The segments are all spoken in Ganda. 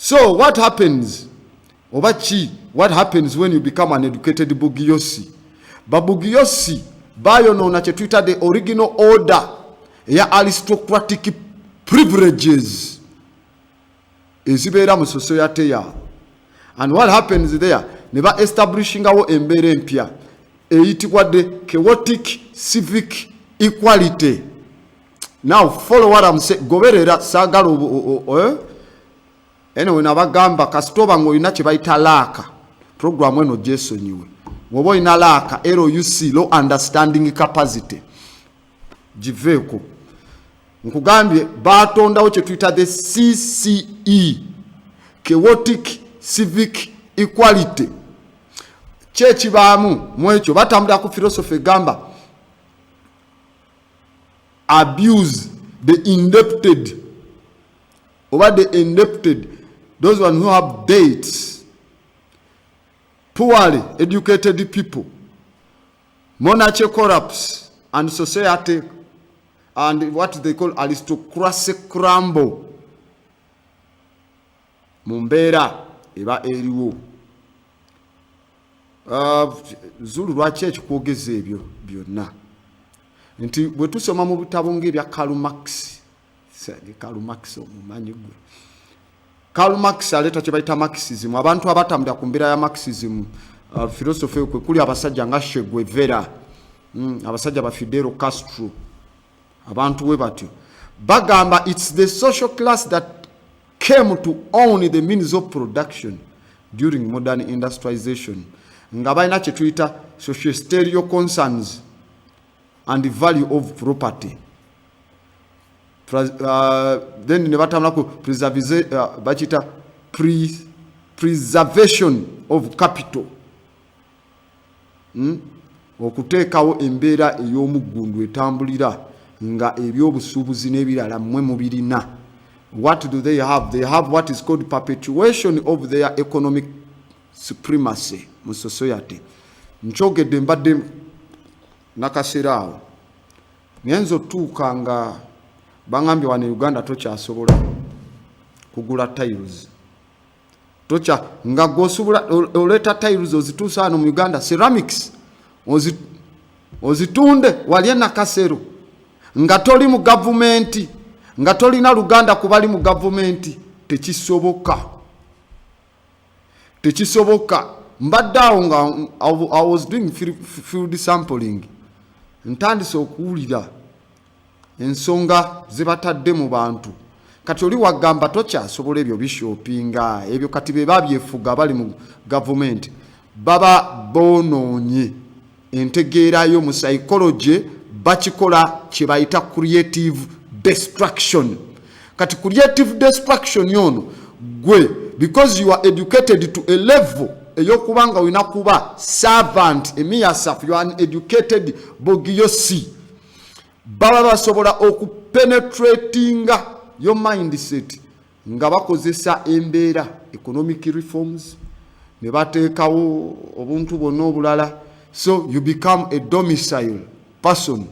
So what happens? What happens when you become an educated Bugiyosi? Babugiyosi bayonona kye tuyita the original order ya aristocratic privileges ezibeera mu society yaabwe. And what happens there? Neba establishingawo embeera empya eyitibwa the chaotic civic equality. Now follow what I'm saying. Goberera saagala anyway nabagamba kasitoba ng'olina kye bayita laaka. Program eno gyesonyiwe. Bw'oba olina laaka LUC, low understanding capacity, giveeko. Nkugambye batondawo kye tuyita the CCE, chaotic civic equality. Kyekibaamu mu ekyo batambulira ku philosophy gamba abuse the indebted, over the indebted, those one who have debts, poorly educated people, monarchy corrupts, and society, and what they call aristocracy crumble. Mumbera eba eriwo. Zulu lwaki ekikwogeza ebyo byonna nti bwe tusoma mu bitabo ng'ebya Karl Marx. Karl Marx omumanyi gwe. Karl Marx aleta kye bayita Marxism. Abantu abatambulira ku mbeera ya Marxism philosophy kwe kuli abasajja nga Che Guevara, abasajja ba Fidel Castro, abantu we batyo bagamba it's the social class that came to own the means of production during modern industrialization. Nga balina kye tuyita socio-stereo concerns and the value of property. Then ne batambula ku preservation of capital. Okuteekawo embeera ey'omuggundu etambulira nga ebyobusuubuzi n'ebirala mmwe mubirina. What do they have? They have what is called perpetuation of their economic supremacy mu society. Nkyogedde mbadde nakaseera awo ngenzo tuuka nga bangambye wano Uganda tokyasobola kugula tiles. Tocha nga gosobola oleta tiles ozituusa hano mu Uganda, ceramics ozitunde wali nakasero nga toli mu government, nga tolina Luganda kubali mu government, tekisoboka. Mbadde awo nga I was doing field sampling, ntandise okuwulira ensonga zebatadde mu bantu. Kati oli wagamba tokyasobola ebyo bishopinga ebyo, kati be babyefuga bali mu government baba bonoonye entegeera yo mu psychology, bakikola kye bayita creative destruction. Kati creative destruction yono gwe, because you are educated to a level eyokubanga olina kuba servant emiyasaf, you are an educated Bugiyosi, baba basobola okupenetratinga your mindset nga bakozesa embeera economic reforms ne bateekawo obuntu bonna obulala, so you become a domicile person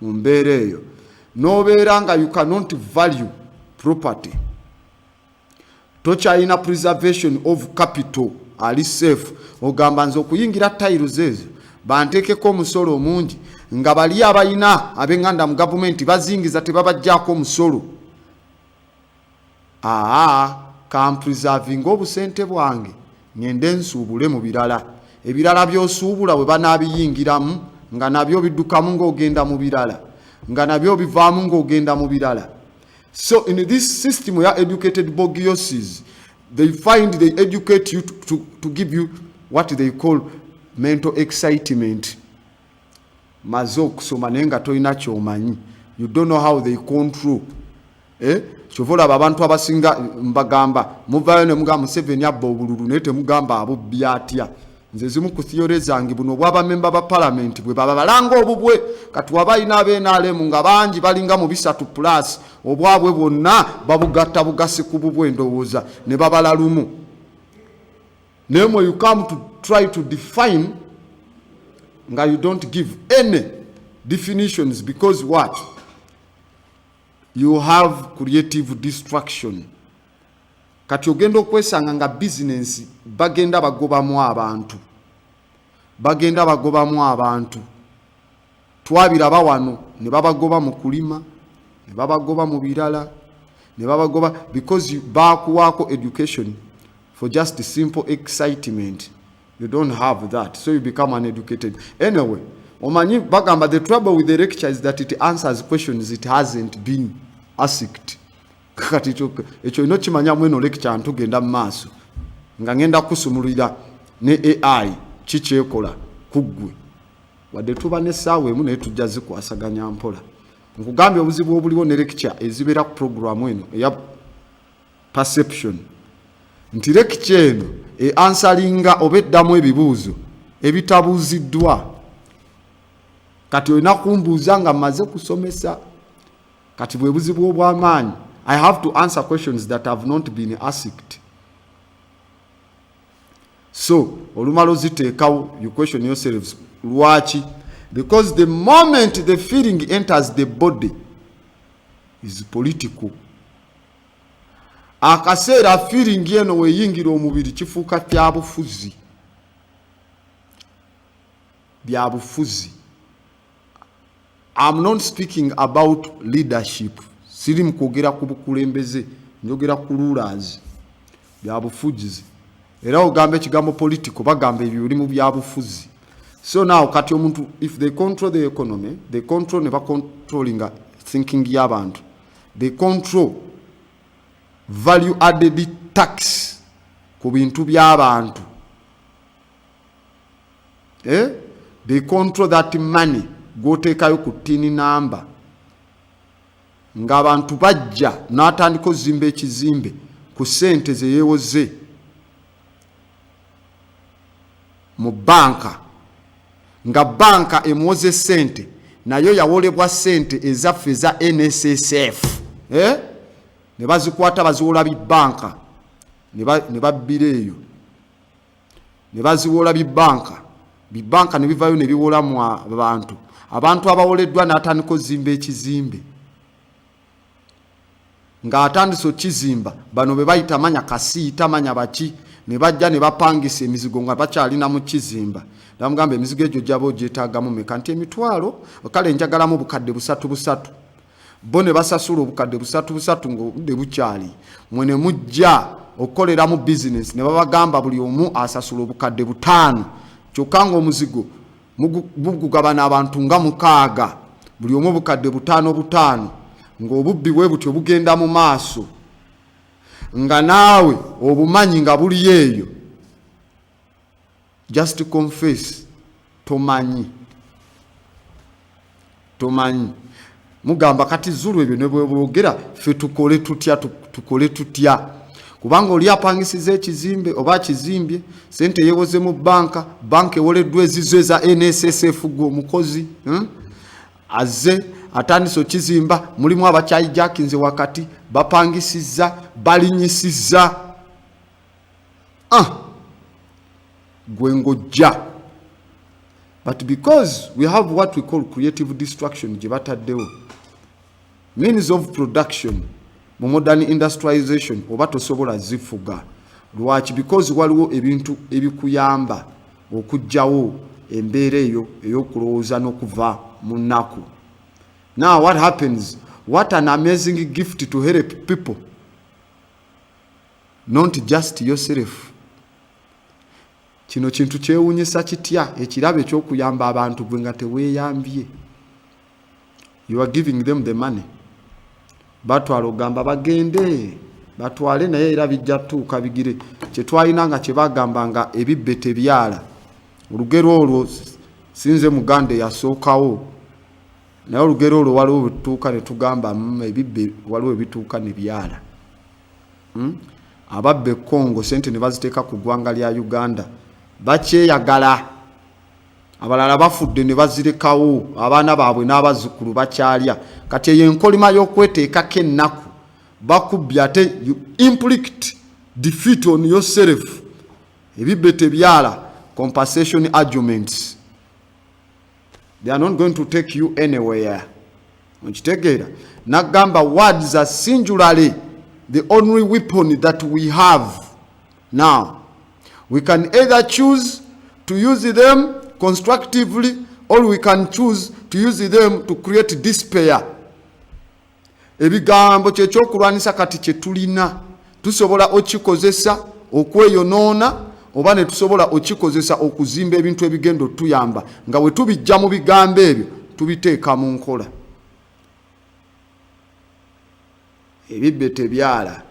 mu mbeera eyo, n'obeera nga you cannot value property. Tokyalina preservation of capital ali safe. Ogamba nze okuyingira tiles ezo banteekeko omusolo omungi nga bali abayina ab'enganda mu government bazingiza tebabajjaako omusolo. Kampreserving obusente bwange ngende nsuubule mu birala. Ebirala by'osuubula bwe banaabiyingiramu nga nabyo biddukamu ng'ogenda mu birala, nga nabyo bivaamu ng'ogenda mu birala. So in this system we are educated Bugiyosis, they find they educate you to give you what they call mental excitement. Mazo okusoma naye nga tolina kyomanyi. You don't know how they control. Kyovola abantu abasinga mbagamba muvayo ne mugamba Museveni abba obululu naye temugamba abubbi atya. Nze zimu ku theory zange buno bwaba member ba parliament bwe baba balanga obubwe kati wabayina ab'NRM nga bangi balinga mu 3+ obwabwe bwonna babugatta bugasi ku bubwe ndowooza ne babala lumu. Nemo you come to try to define nga you don't give any definitions, because what? You have creative destruction. kati ogenda okwesanga nga business bagenda bagobamu abantu twabiraba wano ne babagoba mu kulima ne babagoba mu birala ne babagoba because bakuwako education for just simple excitement. You don't have that, so you become uneducated. Anyway, omanyi bagamba the trouble with the lecture is that it answers questions it hasn't been asked. Kati ekyo ino kimanya mweno lecture ntugenda mu maaso nga ngenda kusumulira ne AI kikyekola kuggwe wadde tuba n'essaawa emu naye tujja zikwasaganya mpola. Nkugambye obuzibu obuliwo ne lecture ezibeera ku programu eno eya perception nti lecture eno ansalinga oba eddamu ebibuuzo ebitabuuziddwa. Kati olina kumbuuza nga mmaze kusomesa kati bwe buzibu obw'amaanyi. I have to answer questions that have not been asked. So, olumalo ziteekawo, you question yourselves. Lwaki? Because the moment the feeling enters the body is political. Akaseera feeling yeno weyingira omubiri kifuuka byabufuzi. I'm not speaking about leadership. Siri mkwogera ku bukulembeze, njogera ku rulers. Byabufuzi. Era ogambe ekigambo political bagamba ebyo biri mu byabufuzi. So now kati omuntu if they control the economy, they control never controlling thinking y'abantu. They control value added tax ku bintu by'abantu. They control that money goteekayo ku tini namba. Ng'abantu bajja n'atandika ozimba ekizimbe ku ssente ze yeewoze mu banka. Nga banka emuwoze ssente nayo yawolebwa ssente ezaffe eza NSSF. Ne bazikwata baziwola banka ne babbira eyo ne baziwola banka ne bivaayo ne biwola mu abantu abawoleddwa n'atandika ozimba ekizimbe. Nga atandise okizimba bano be bayita manya kasiita manya baki ne bajja ne bapangisa emizigo nga bakyalina mu kizimba. Namugamba emizigo egyo gyabo gyetaagamu meka nti emitwalo kale njagalamu obukadde busatu bo ne basasula obukadde busatu ng'obudde bukyali mwene mujja okukolera mu business ne babagamba buli omu asasula obukadde 5 kyokka ng'omuzigo mugugabana abantu nga 6 buli omu obukadde 5 ng'obubbi bwe butyo bugenda mu maaso nga naawe obumanyi nga buli eyo. Just confess tomanyi. Mugamba kati zulu ebyo ne bwogera ffe tukole tutya kubanga oli apangisiza ekizimbe oba kizimbye sente yewoze mu banka ewoleddwa ezizo eza NSSF gwe omukozi azze atandise okizimba mulimu abakyayijakinze wakati bapangisiza balinyisiza gwengojja. But because we have what we call creative destruction gye bataddewo means of production mu modern industrialization oba tosobola zifuga. Lwaki? Because waliwo ebintu ebikuyamba okujjawo embeera eyo ey'okulowooza n'okuva mu nnaku. Now what happens? What an amazing gift to help people, not just yourself. Kino kintu kyewuunyisa kitya ekirabo eky'okuyamba abantu gwe nga teweeyambye. You are giving them the money. Batwala ogamba bagende batwale naye era bijja tuuka bigire kye twalina nga kye bagambanga ebibbe tebyala. Olugero olwo sinze Muganda yasookawo naye olugero olwo waliwo bituuka ne tugamba ebibbe waliwo ebituuka ne byala. Ababbe Congo sente ne baziteeka ku ggwanga lya Uganda bakyeyagala abalala bafudde ne bazirekawo abaana baabwe n'abazzukulu bakyalya. Kati eyo enkolima y'okweteekako ennaku bakubbye ate you inflict defeat on yourself. Ebibbe tebyala compensation arguments, they are not going to take you anywhere. Mukitegeera nagamba words are singularly the only weapon that we have now. We can either choose to use them constructively, or we can choose to use them to create despair. Ebigambo kyekyokulwanisa kati kyetulina, tusobola okikozesa okweyonoona, oba ne tusobola okikozesa okuzimba ebintu ebigendo tuyamba, nga bwe tubijja mu bigambo ebyo tubiteeka mu nkola. Ebibbe tebyala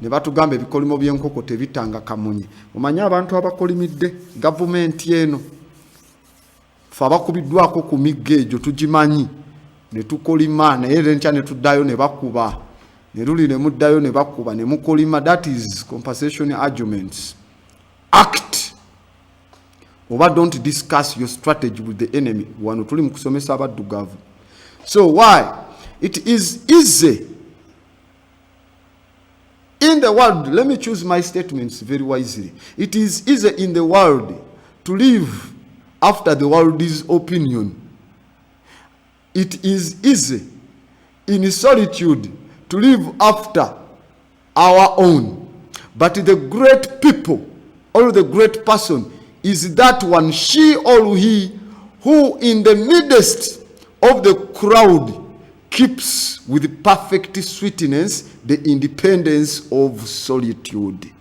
ne batugamba ebikolimo by'enkoko tebitanga kamunye. Omanyi abantu abakolimidde gavumenti eno, fe abakubiddwako ku migga egyo tugimanyi, ne tukolima naye lenkya ne tuddayo ne bakuba, ne luli ne muddayo ne bakuba ne mukolima. That is compensation arguments. Act oba don't discuss your strategy with the enemy. Wano tuli mu kusomesa abaddugavu. So why? It is easy in the world, let me choose my statements very wisely. It is easy in the world to live after the world's opinion. It is easy in solitude to live after our own. But the great people, or the great person, is that one, she or he, who in the midst of the crowd keeps with perfect sweetness the independence of solitude.